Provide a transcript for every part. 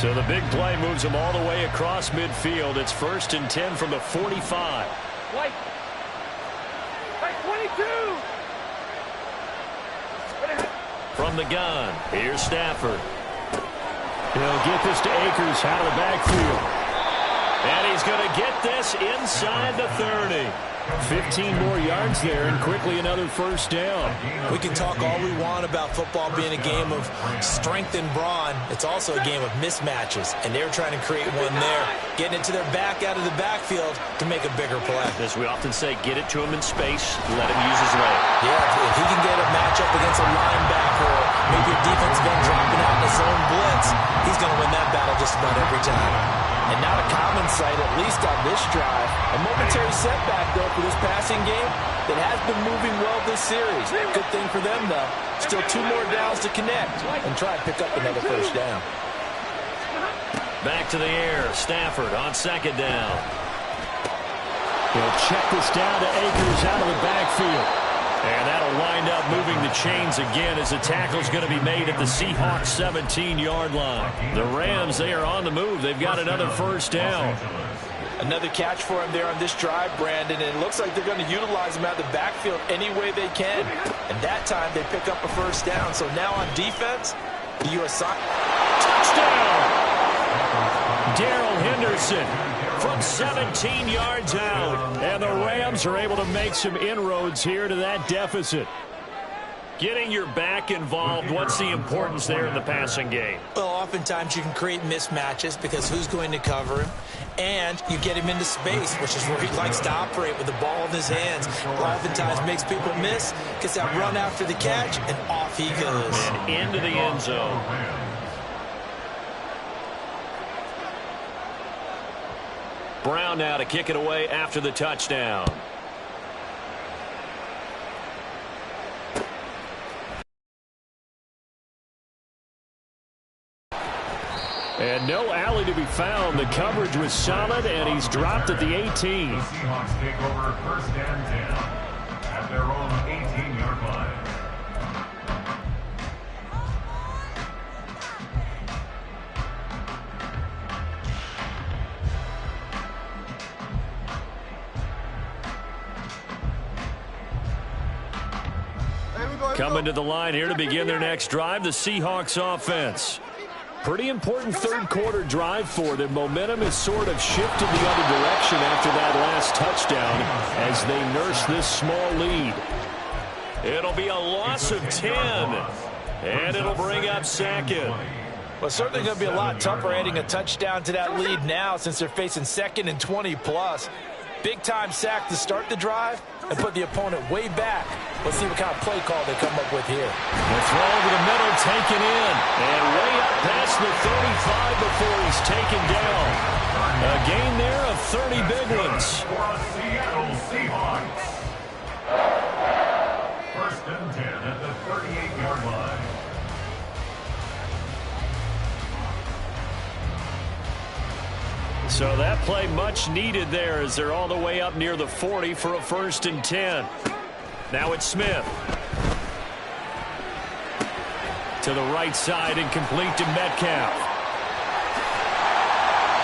So the big play moves him all the way across midfield. It's 1st and 10 from the 45. White 22. From the gun, here's Stafford. He'll get this to Akers out of the backfield. And he's going to get this inside the 30. 15 more yards there, and quickly another first down. We can talk all we want about football being a game of strength and brawn. It's also a game of mismatches, and they're trying to create one there, getting it to their back out of the backfield to make a bigger play. As we often say, get it to him in space, let him use his leg. Yeah, if he can get a matchup against a linebacker or maybe a defensive end dropping out in a zone blitz, he's going to win that battle just about every time. And not a common sight, at least on this drive. A momentary setback, though, for this passing game that has been moving well this series. Good thing for them, though. Still 2 more downs to connect and try and pick up another first down. Back to the air. Stafford on 2nd down. He'll check this down to Akers out of the backfield. And that'll wind up moving the chains again as the tackle's going to be made at the Seahawks 17-yard line. The Rams, they are on the move. They've got another first down. Another catch for him there on this drive, Brandon, and it looks like they're going to utilize him out of the backfield any way they can. And that time they pick up a first down. So now on defense, you assign touchdown! Darrell Henderson from 17 yards out. And the Rams are able to make some inroads here to that deficit. Getting your back involved, what's the importance there in the passing game? Well, oftentimes you can create mismatches because who's going to cover him? And you get him into space, which is where he likes to operate with the ball in his hands. Oftentimes makes people miss, gets that run after the catch, and off he goes. And into the end zone. Brown now to kick it away after the touchdown. And no alley to be found. The coverage was solid, and he's dropped at the 18. The Seahawks take over 1st and 10 at their own 18-yard line. Coming to the line here to begin their next drive, the Seahawks offense. Pretty important third-quarter drive for them. Momentum has sort of shifted the other direction after that last touchdown as they nurse this small lead. It'll be a loss of 10, and it'll bring up 2nd. Well, it's certainly going to be a lot tougher adding a touchdown to that lead now since they're facing 2nd and 20+. Big-time sack to start the drive and put the opponent way back. Let's see what kind of play call they come up with here. The throw over the middle taken in. And way up past the 35 before he's taken down. A gain there of 30 big ones. Seattle Seahawks. 1st and 10 at the 38-yard line. So that play much needed there as they're all the way up near the 40 for a 1st and 10. Now it's Smith. To the right side and complete to Metcalf.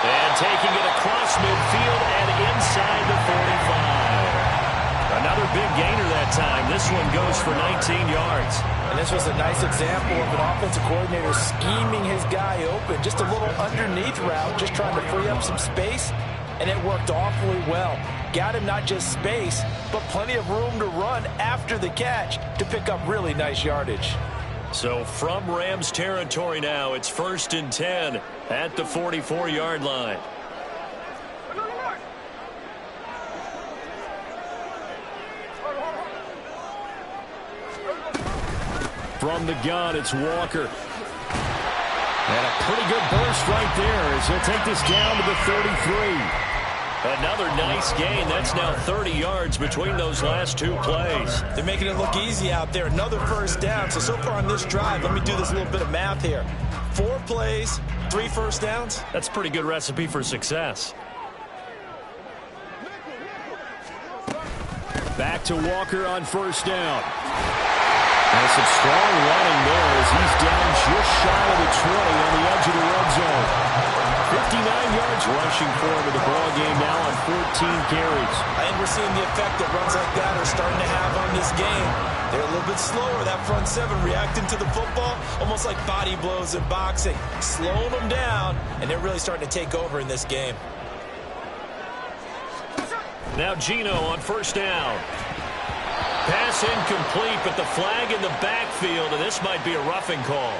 And taking it across midfield and inside the 45. Another big gainer that time. This one goes for 19 yards. And this was a nice example of an offensive coordinator scheming his guy open. Just a little underneath route, just trying to free up some space, and it worked awfully well. Got him not just space, but plenty of room to run after the catch to pick up really nice yardage. So from Rams territory now, it's 1st and 10 at the 44-yard line. From the gun, it's Walker. And a pretty good burst right there as he'll take this down to the 33. Another nice gain. That's now 30 yards between those last 2 plays. They're making it look easy out there. Another first down. So far on this drive, let me do this little bit of math here. 4 plays, 3 first downs. That's a pretty good recipe for success. Back to Walker on 1st down. And some strong running there as he's down just shy of the 20 on the edge of the red zone. 59 yards rushing for him in the ball game now on 14 carries. And we're seeing the effect that runs like that are starting to have on this game. They're a little bit slower, that front seven reacting to the football, almost like body blows in boxing, slowing them down, and they're really starting to take over in this game. Now Gino on first down. Pass incomplete, but the flag in the backfield, and this might be a roughing call.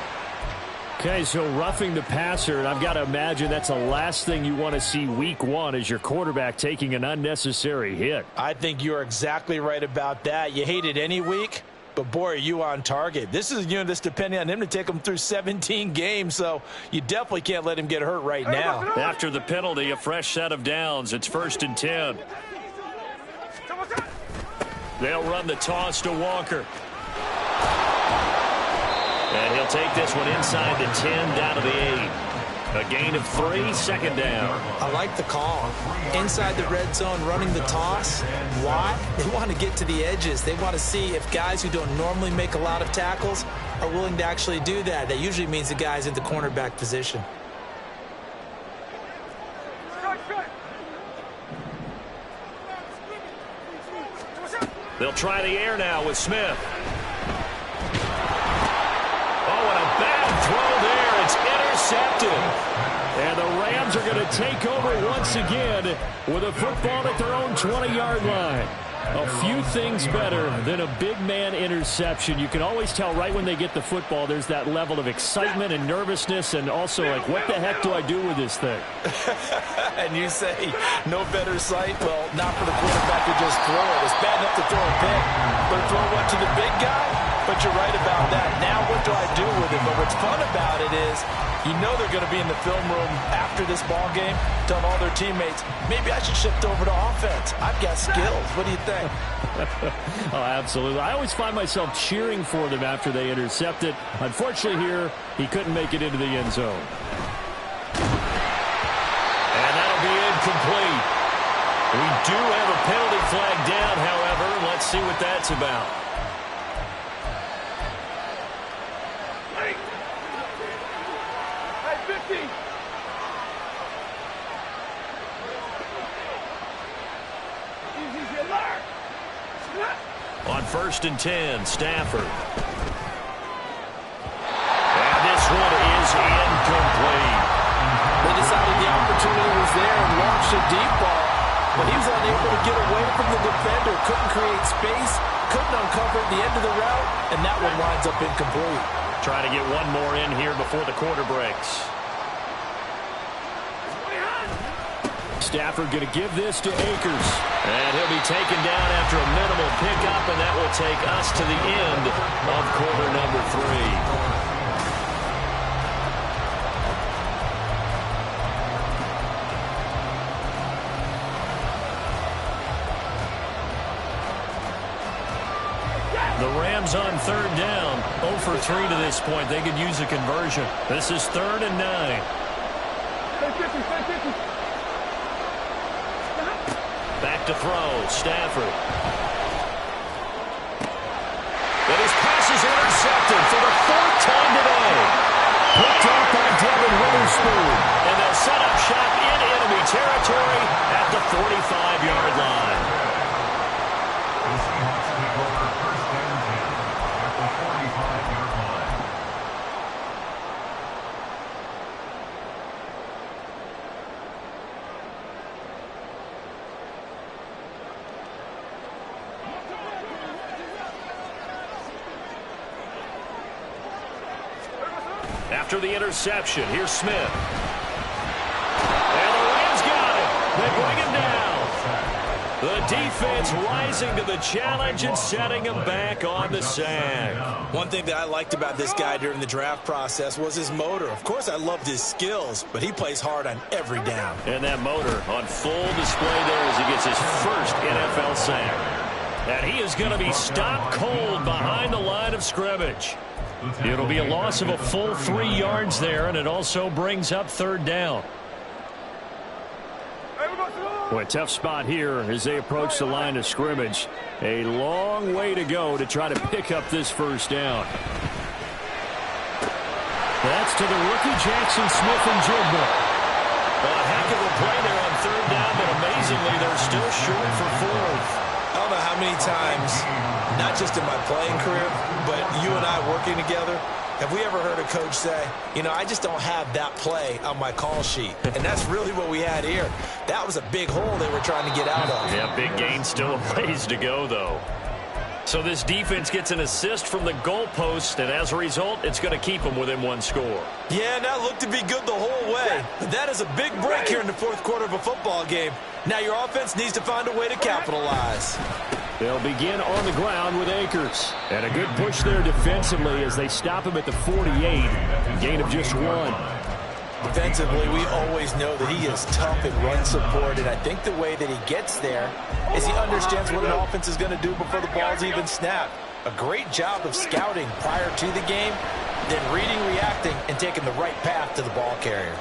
Okay, so roughing the passer, and I've got to imagine that's the last thing you want to see week one as your quarterback taking an unnecessary hit. I think you're exactly right about that. You hate it any week, but boy, are you on target. This is a unit that's depending on him to take him through 17 games, so you definitely can't let him get hurt right now. After the penalty, a fresh set of downs. It's 1st and 10. They'll run the toss to Walker. And he'll take this one inside the 10, down to the 8. A gain of 3, 2nd down. I like the call. Inside the red zone, running the toss. Why? They want to get to the edges. They want to see if guys who don't normally make a lot of tackles are willing to actually do that. That usually means the guy's in the cornerback position. They'll try the air now with Smith. Oh, and a bad throw there. It's intercepted. And the Rams are going to take over once again with a football at their own 20-yard line. A few things better than a big man interception. You can always tell right when they get the football, there's that level of excitement and nervousness, and also like, what the heck do I do with this thing? And you say, no better sight? Well, not for the quarterback to just throw it. It's bad enough to throw a pick, but throw one to the big guy? But you're right about that. Now what do I do with it? But what's fun about it is you know they're going to be in the film room after this ball game telling all their teammates, maybe I should shift over to offense. I've got skills. What do you think? Oh, absolutely. I always find myself cheering for them after they intercept it. Unfortunately here, he couldn't make it into the end zone. And that'll be incomplete. We do have a penalty flag down, however. Let's see what that's about. On 1st and 10, Stafford. And this one is incomplete. They decided the opportunity was there and launched a deep ball, but he was unable to get away from the defender, couldn't create space, couldn't uncover the end of the route, and that one winds up incomplete. Trying to get one more in here before the quarter breaks. Stafford going to give this to Akers. And he'll be taken down after a minimal pickup, and that will take us to the end of quarter number 3. The Rams on 3rd down. 0 for 3 to this point. They could use a conversion. This is 3rd and 9. Back to throw, Stafford. And his pass is intercepted for the 4th time today. Picked up by Devin Witherspoon. And they'll set up shop in enemy territory at the 45-yard line. The Seahawks take over 1st and 10 at the 45-yard line. After the interception, here's Smith. And the Rams got it. They bring him down. The defense rising to the challenge and setting him back on the sack. One thing that I liked about this guy during the draft process was his motor. Of course, I loved his skills, but he plays hard on every down. And that motor on full display there as he gets his first NFL sack. And he is going to be stopped cold behind the line of scrimmage. It'll be a loss of a full 3 yards there, and it also brings up 3rd down. Hey, we go. Boy, tough spot here as they approach the line of scrimmage. A long way to go to try to pick up this first down. That's to the rookie Jackson Smith-Njigba. Well, a heck of a play there on third down, but amazingly, they're still short for fourth. I don't know how many times, not just in my playing career, but you and I working together, have we ever heard a coach say, you know, I just don't have that play on my call sheet. And that's really what we had here. That was a big hole they were trying to get out of. Yeah, big gain, still a ways to go, though. So this defense gets an assist from the goalpost, and as a result, it's going to keep them within one score. Yeah, that looked to be good the whole way. But that is a big break here in the fourth quarter of a football game. Now your offense needs to find a way to capitalize. They'll begin on the ground with Akers. And a good push there defensively as they stop him at the 48. Gain of just 1. Defensively, we always know that he is tough in run support, and I think the way that he gets there is he understands what an offense is going to do before the ball's even snapped. A great job of scouting prior to the game, then reading, reacting, and taking the right path to the ball carrier.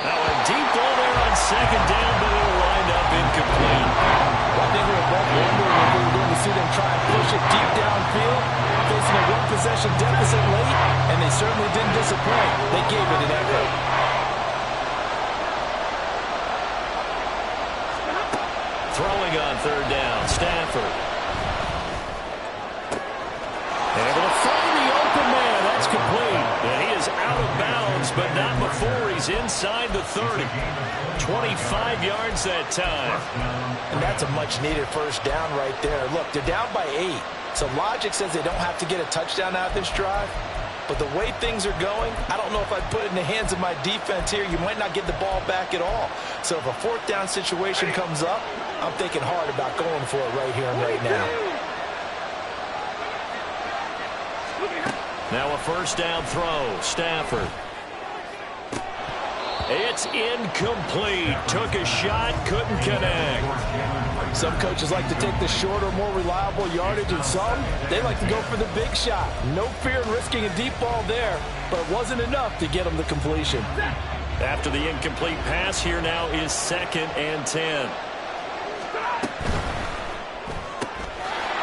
Now a deep ball there on second down, but it'll wind up incomplete. I think we were both wondering if we were going to see them try and push it deep downfield, facing a one-possession deficit late, and they certainly didn't disappoint. They gave it an effort. Throwing on third down, Stafford. Able to find the open man. That's complete. And he is out of bounds, but not before he's inside the 30. 25 yards that time. And that's a much-needed first down right there. Look, they're down by 8. So logic says they don't have to get a touchdown out of this drive. But the way things are going, I don't know if I'd put it in the hands of my defense here. You might not get the ball back at all. So if a fourth down situation comes up, I'm thinking hard about going for it right here and right now. Now a first down throw, Stafford. It's incomplete. Took a shot, couldn't connect. Some coaches like to take the shorter, more reliable yardage, and some, they like to go for the big shot. No fear in risking a deep ball there, but it wasn't enough to get them the completion. After the incomplete pass, here now is 2nd and 10.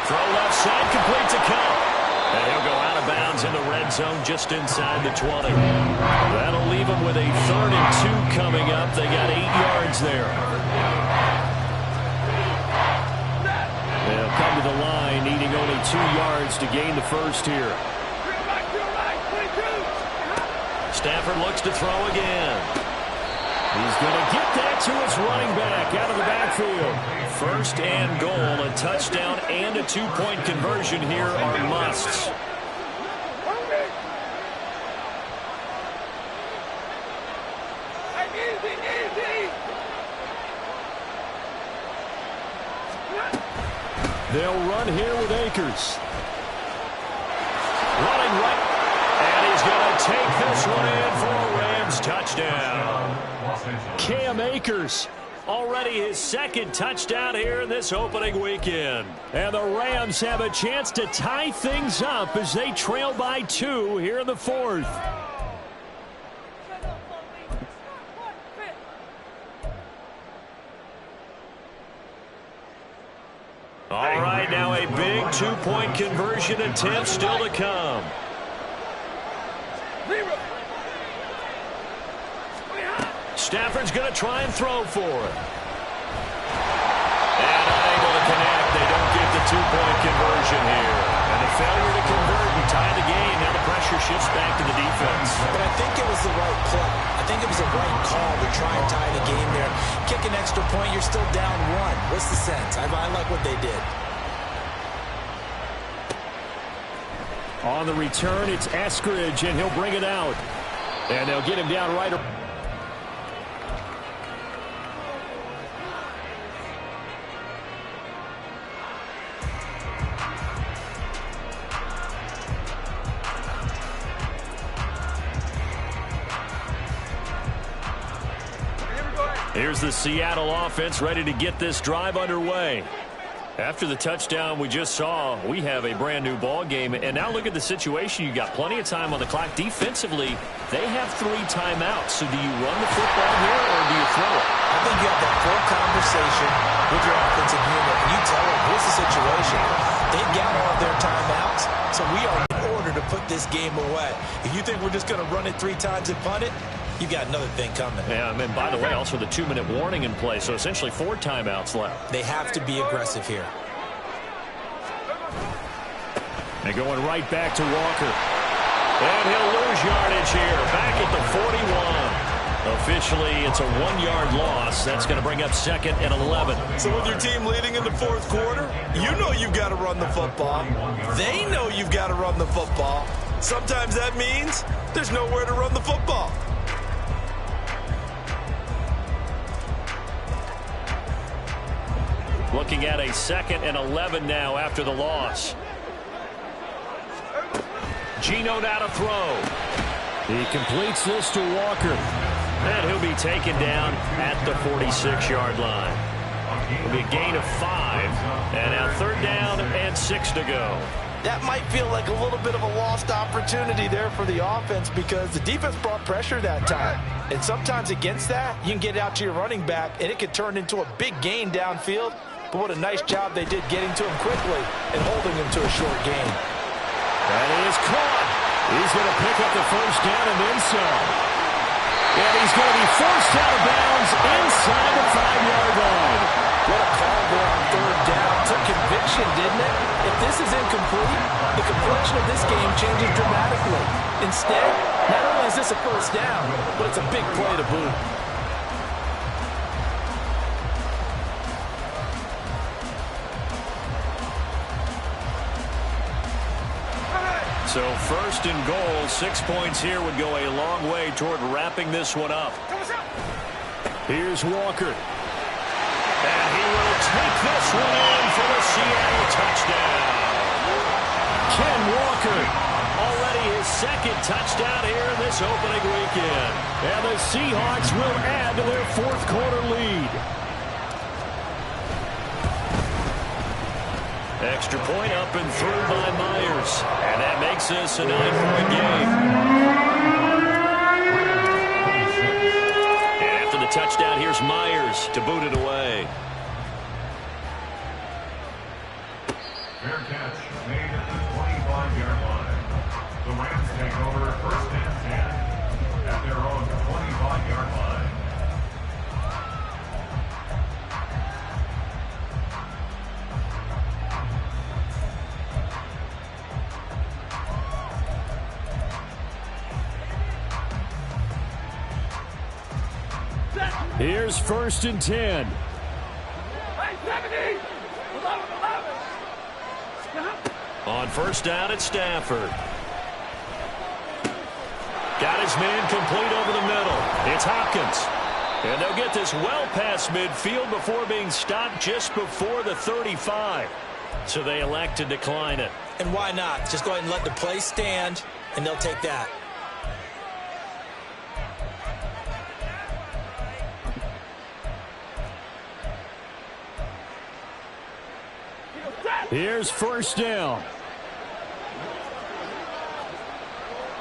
Throw left side, complete to Cup. And he'll go out of bounds in the red zone just inside the 20. That'll leave them with a 3rd and 2 coming up. They got 8 yards there. They'll come to the line, needing only 2 yards to gain the first here. Stafford looks to throw again. He's going to get that to his running back out of the backfield. 1st and goal, a touchdown and a 2-point conversion here are musts. They'll run here with Akers. Running right. And he's going to take this one in for a Rams touchdown. Cam Akers, already his 2nd touchdown here in this opening weekend. And the Rams have a chance to tie things up as they trail by 2 here in the 4th. All right, now a big 2-point conversion attempt still to come. Stafford's going to try and throw for it. And unable to connect. They don't get the 2-point conversion here. And the failure to convert and tie the game. Now the pressure shifts back to the defense. But I think it was the right play. I think it was the right call to try and tie the game there. Kick an extra point, you're still down 1. What's the sense? I like what they did. On the return, it's Eskridge, and he'll bring it out. And they'll get him down right. Here's the Seattle offense ready to get this drive underway. After the touchdown we just saw, we have a brand new ball game. And now look at the situation. You got plenty of time on the clock. Defensively, they have 3 timeouts. So do you run the football here or do you throw it? I think you have that full conversation with your offensive unit, and you tell them, here's the situation. They've got all of their timeouts, so we are in order to put this game away. If you think we're just going to run it 3 times and punt it, you got another thing coming. Yeah, and by the way, also the 2-minute warning in play, so essentially 4 timeouts left. They have to be aggressive here. They're going right back to Walker. And he'll lose yardage here, back at the 41. Officially, it's a 1-yard loss. That's going to bring up 2nd and 11. So with your team leading in the 4th quarter, you know you've got to run the football. They know you've got to run the football. Sometimes that means there's nowhere to run the football. Looking at a 2nd and 11 now after the loss. Geno now to throw. He completes this to Walker. And he'll be taken down at the 46-yard line. It'll be a gain of 5. And now 3rd down and 6 to go. That might feel like a little bit of a lost opportunity there for the offense because the defense brought pressure that time. And sometimes against that, you can get out to your running back, and it could turn into a big gain downfield. But what a nice job they did getting to him quickly and holding him to a short gain. That is caught. He's going to pick up the 1st down and then some. And he's going to be forced out of bounds inside the 5-yard line. What a call there on 3rd down. Took conviction, didn't it? If this is incomplete, the complexion of this game changes dramatically. Instead, not only is this a 1st down, but it's a big play to boot. So 1st and goal, 6 points here would go a long way toward wrapping this one up. Here's Walker. And he will take this one in for the Seattle touchdown. Ken Walker, already his 2nd touchdown here in this opening weekend. And the Seahawks will add to their 4th quarter lead. Extra point up and through by Myers. And that makes this a 9-point game. And after the touchdown, here's Myers to boot it away. Fair catch made at the 25-yard line. The Rams take over 1st and 10 at their own 25-yard line. Here's 1st and 10. On 1st down at Stafford. Got his man complete over the middle. It's Hopkins. And they'll get this well past midfield before being stopped just before the 35. So they elect to decline it. And why not? Just go ahead and let the play stand, and they'll take that. Here's 1st down.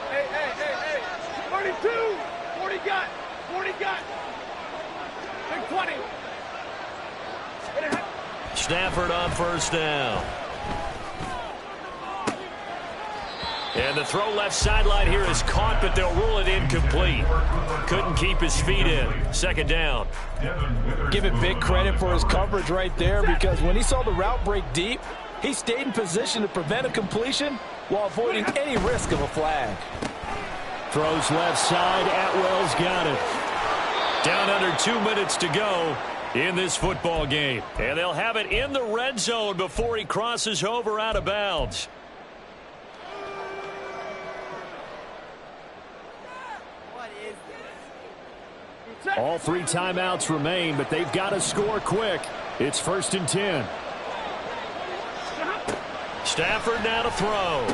Hey. 42. 40 got. Big 20. Stafford on 1st down. And the throw left sideline here is caught, but they'll rule it incomplete. Couldn't keep his feet in. 2nd down. Give it big credit for his coverage right there, because when he saw the route break deep, he stayed in position to prevent a completion while avoiding any risk of a flag. Throws left side. Atwell's got it. Down under 2 minutes to go in this football game. And they'll have it in the red zone before he crosses over out of bounds. All 3 timeouts remain, but they've got to score quick. It's 1st and 10. Stafford now to throw.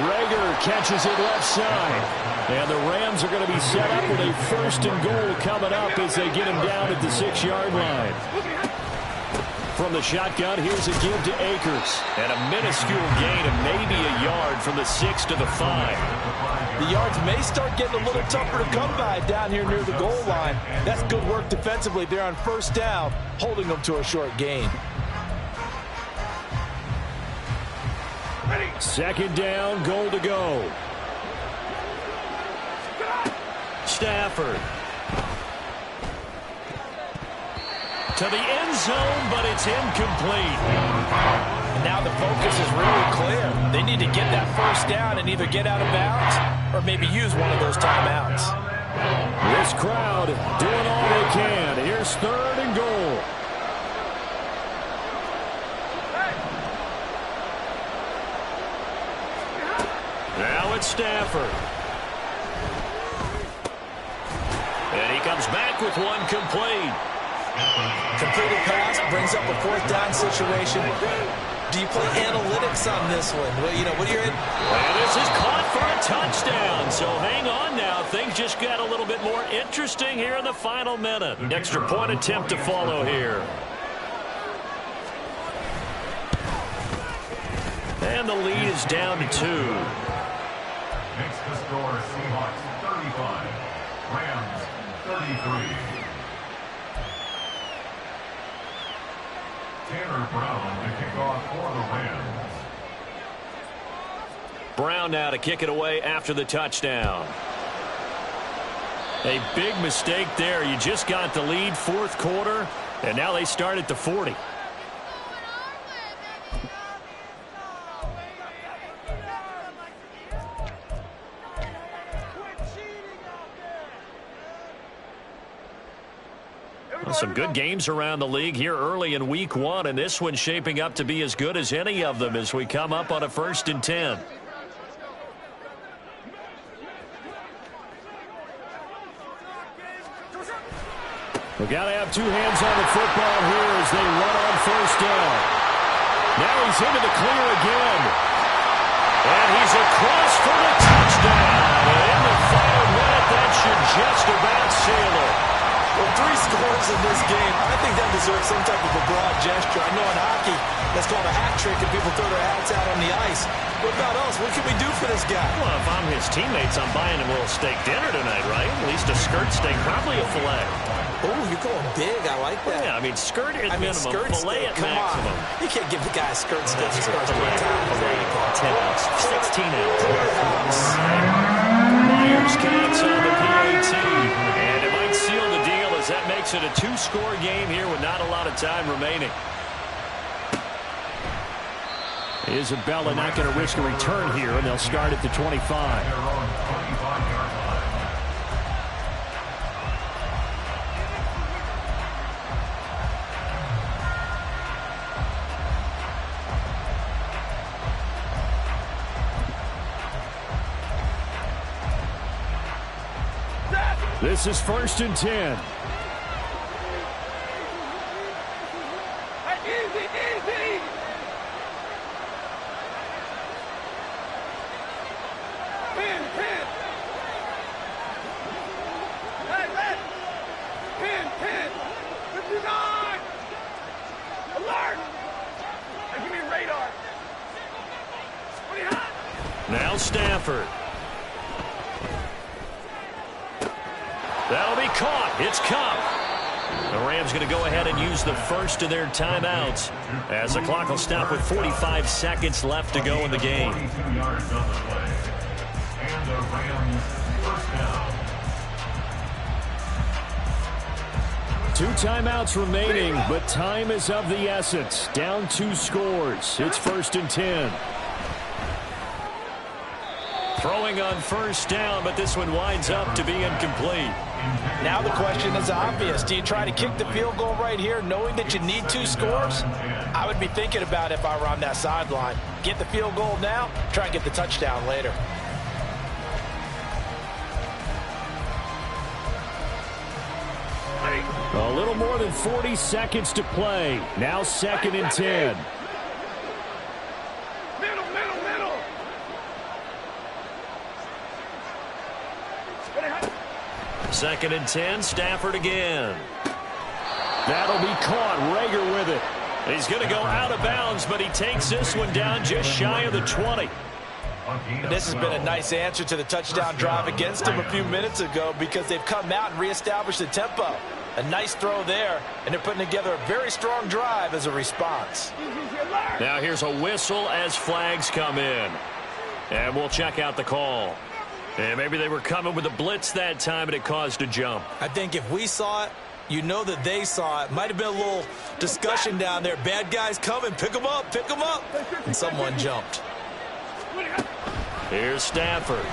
Rager catches it left side. And the Rams are going to be set up with a 1st and goal coming up as they get him down at the 6-yard line. From the shotgun, here's a give to Akers. And a minuscule gain of maybe a yard from the 6 to the 5. The yards may start getting a little tougher to come by down here near the goal line. That's good work defensively there on first down, holding them to a short gain. Second down, goal to go. Stafford. To the end zone, but it's incomplete. And now the focus is really clear. They need to get that first down and either get out of bounds or maybe use one of those timeouts. This crowd doing all they can. Here's third and goal. Now it's Stafford. And he comes back with one complete. Completed pass brings up a fourth down situation. Do you play analytics on this one? Well, you know, what are you in? And this is caught for a touchdown. So hang on now. Things just got a little bit more interesting here in the final minute. Extra point attempt to follow here. And the lead is down to 2. Makes the score Seahawks 35, Rams 33. Taylor Brown to kick off for the Rams. Brown now to kick it away after the touchdown. A big mistake there. You just got the lead fourth quarter, and now they start at the 40. Some good games around the league here early in week 1, and this one's shaping up to be as good as any of them as we come up on a 1st and 10. We've got to have two hands on the football here as they run on first down. Now he's into the clear again. And he's across for the touchdown. And in the final minute, that should just about seal it. Well, 3 scores in this game. I think that deserves some type of a broad gesture. I know in hockey, that's called a hat trick, and people throw their hats out on the ice. What about us? What can we do for this guy? Well, if I'm his teammates, I'm buying him a little steak dinner tonight, right? At least a skirt steak, probably a filet. Oh, you're going big. I like that. Yeah, I mean, skirt at minimum, skirt filet steak. at maximum. On. You can't give the guy a skirt steak. Filet, 10 ounce, 16 ounce. Myers counts on the PAT. And it might seal the deal as that makes it a 2-score game here with not a lot of time remaining. Isabella not going to risk a return here, and they'll start at the 25. This is 1st and 10. Easy, easy. Pin. Hey, red. Pin. 59. Alert. Hey, give me radar. What do you have? Now Stafford. That'll be caught. It's Cup. The Rams going to go ahead and use the first of their timeouts as the clock will stop with 45 seconds left to go in the game. 42 yards on the play. And the Rams first down. 2 timeouts remaining, but time is of the essence. Down 2 scores. It's 1st and 10. Throwing on first down, but this one winds up to be incomplete. Now the question is obvious. Do you try to kick the field goal right here knowing that you need 2 scores? I would be thinking about it if I were on that sideline. Get the field goal now, try and get the touchdown later. A little more than 40 seconds to play. Now 2nd and 10. Middle. 2nd and 10, Stafford again. That'll be caught. Rager with it. He's going to go out of bounds, but he takes this one down just shy of the 20. And this has been a nice answer to the touchdown drive against them a few minutes ago because they've come out and reestablished the tempo. A nice throw there, and they're putting together a very strong drive as a response. Now here's a whistle as flags come in. And we'll check out the call. And maybe they were coming with a blitz that time, and it caused a jump. I think if we saw it, you know that they saw it. Might have been a little discussion down there. Bad guys coming. Pick them up. Pick them up. And someone jumped. Here's Stafford.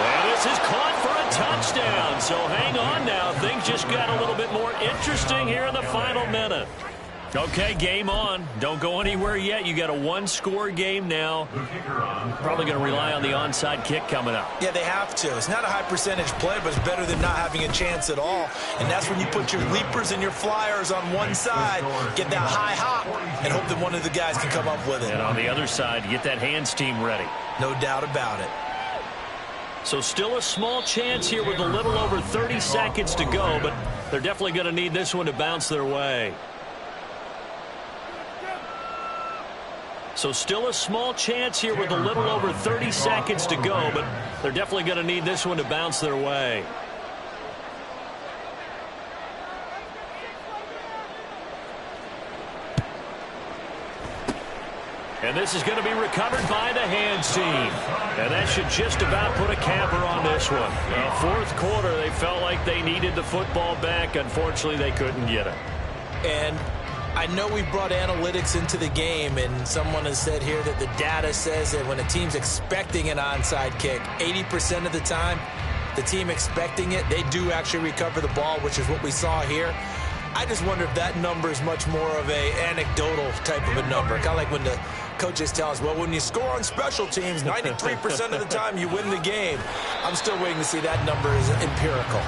And this is caught for a touchdown. So hang on now. Things just got a little bit more interesting here in the final minute. Okay, game on. Don't go anywhere yet. You got a one-score game now. Probably going to rely on the onside kick coming up. Yeah, they have to. It's not a high-percentage play, but it's better than not having a chance at all. And that's when you put your leapers and your flyers on one side, get that high hop, and hope that one of the guys can come up with it. And on the other side, get that hands team ready. No doubt about it. So still a small chance here with a little over 30 seconds to go, but they're definitely going to need this one to bounce their way. So still a small chance here with a little over 30 seconds to go, but they're definitely going to need this one to bounce their way. And this is going to be recovered by the hands team. And that should just about put a capper on this one. Fourth quarter, they felt like they needed the football back. Unfortunately, they couldn't get it. And I know we brought analytics into the game, and someone has said here that the data says that when a team's expecting an onside kick, 80% of the time, the team expecting it, they do actually recover the ball, which is what we saw here. I just wonder if that number is much more of a anecdotal type of a number. Kind of like when the coaches tell us, well, when you score on special teams, 93% of the time you win the game. I'm still waiting to see that number is empirical.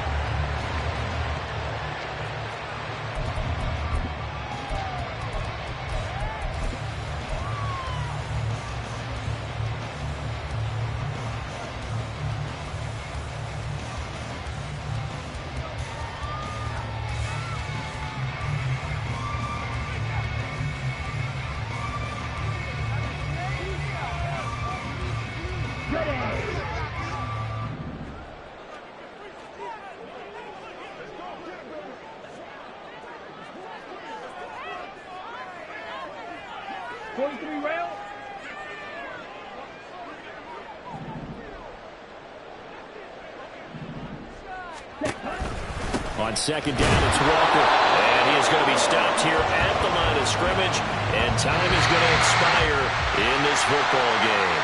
On second down, it's Walker. And he is going to be stopped here at the line of scrimmage. And time is going to expire in this football game.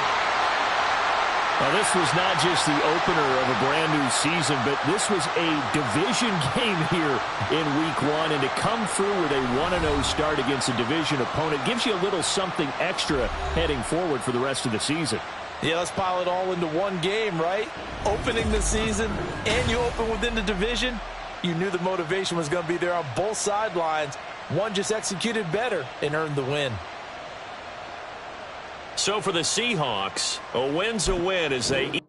Well, this was not just the opener of a brand new season, but this was a division game here in week one. And to come through with a 1-0 start against a division opponent gives you a little something extra heading forward for the rest of the season. Yeah, let's pile it all into one game, right? Opening the season, and you open within the division. You knew the motivation was going to be there on both sidelines. One just executed better and earned the win. So for the Seahawks, a win's a win as they...